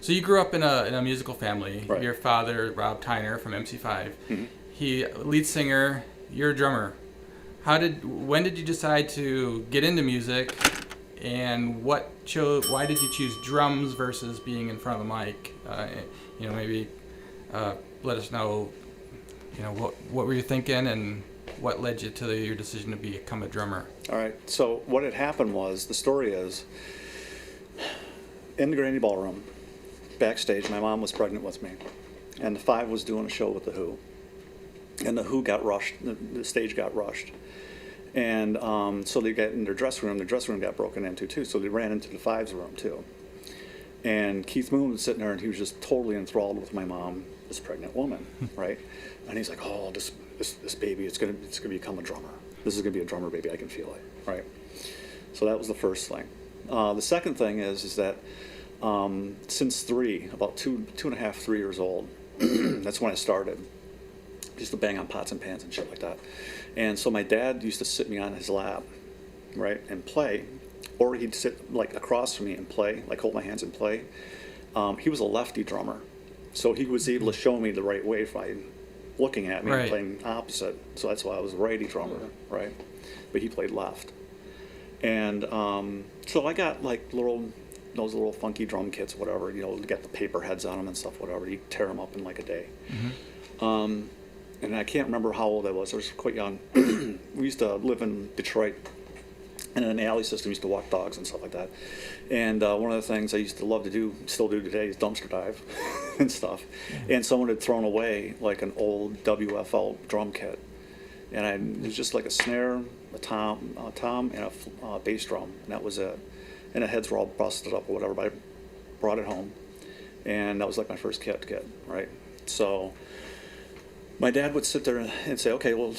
So you grew up in a musical family. Right. Your father, Rob Tyner from MC5, Mm-hmm. he lead singer. You're a drummer. When did you decide to get into music, and why did you choose drums versus being in front of a mic? Maybe let us know. What were you thinking, and what led you to your decision to become a drummer? All right. So what had happened was, the story is, in the Grande Ballroom, backstage, my mom was pregnant with me, and the Five was doing a show with the Who, and the Who got rushed. The stage got rushed, and so they got in their dressing room. The dressing room got broken into too, so they ran into the Five's room too. And Keith Moon was sitting there, and he was just totally enthralled with my mom, this pregnant woman, right? And he's like, "Oh, this baby, it's gonna become a drummer. This is gonna be a drummer baby. I can feel it, right?" So that was the first thing. The second thing is that since about two and a half, 3 years old, that's when I started. Used to bang on pots and pans and shit like that. And so my dad used to sit me on his lap, right, and play, or he'd sit like across from me and play, like hold my hands and play. He was a lefty drummer, so he was able to show me the right way by looking at me Right. and playing opposite. So that's why I was a righty drummer, right? But he played left. And so I got like those little funky drum kits, whatever, to get the paper heads on them and stuff, whatever. You tear them up in like a day. Mm-hmm. And I can't remember how old I was quite young. We used to live in Detroit, and in an alley system, we used to walk dogs and stuff like that. And one of the things I used to love to do, still do today, is dumpster dive and stuff. And someone had thrown away like an old WFL drum kit. And it was just like a snare, a tom, and a bass drum, and that was it. And the heads were all busted up or whatever, but I brought it home. And that was like my first kit, right? So my dad would sit there and say, "Okay, well,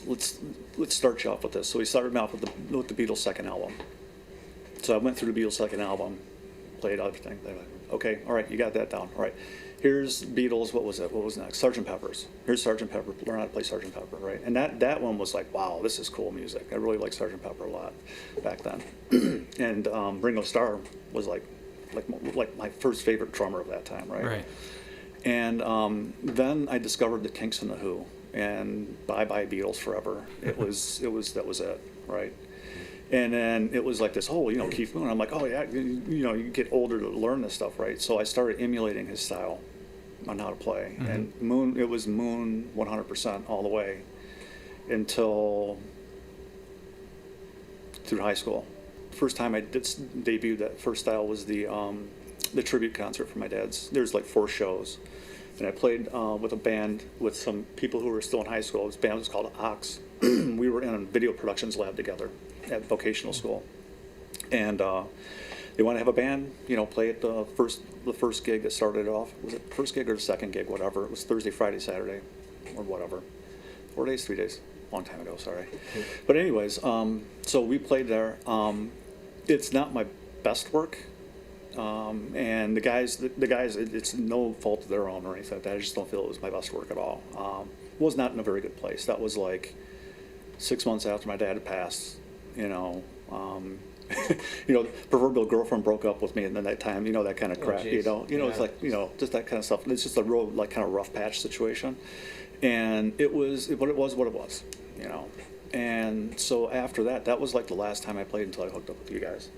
let's start you off with this." So he started me off with the Beatles' second album. So I went through the Beatles' second album, played everything. They're like, "Okay, all right, you got that down. All right, here's Beatles. What was it? What was next? Sgt. Pepper's. Here's Sgt. Pepper. Learn how to play Sgt. Pepper, right?" And that one was like, wow, this is cool music. I really liked Sgt. Pepper a lot back then. And Ringo Starr was like my first favorite drummer of that time, right? Right. And then I discovered the Kinks and the Who, and bye bye Beatles forever. That was it, right? And then it was like this whole, Keith Moon. I'm like, oh yeah, you get older to learn this stuff, right? So I started emulating his style on how to play, Mm-hmm. and it was Moon 100% all the way until through high school. First time I did debut that first style was the tribute concert for my dad's. There's like 4 shows, and I played with a band with some people who were still in high school. This band was called Ox. We were in a video productions lab together at vocational school, and they wanted to have a band, play at the first gig that started off. Was it the first gig or the second gig? Whatever. It was Thursday, Friday, Saturday, or whatever. 4 days, 3 days. Long time ago. Sorry. But anyways, so we played there. It's not my best work. And the guys, it's no fault of their own or anything like that. I just don't feel it was my best work at all. Was not in a very good place. That was like 6 months after my dad had passed. Proverbial girlfriend broke up with me, and then that time, that kind of crap. Geez. It's like just that kind of stuff. It's just a real like kind of rough patch situation, and it was what it was. And so after that was like the last time I played until I hooked up with you guys.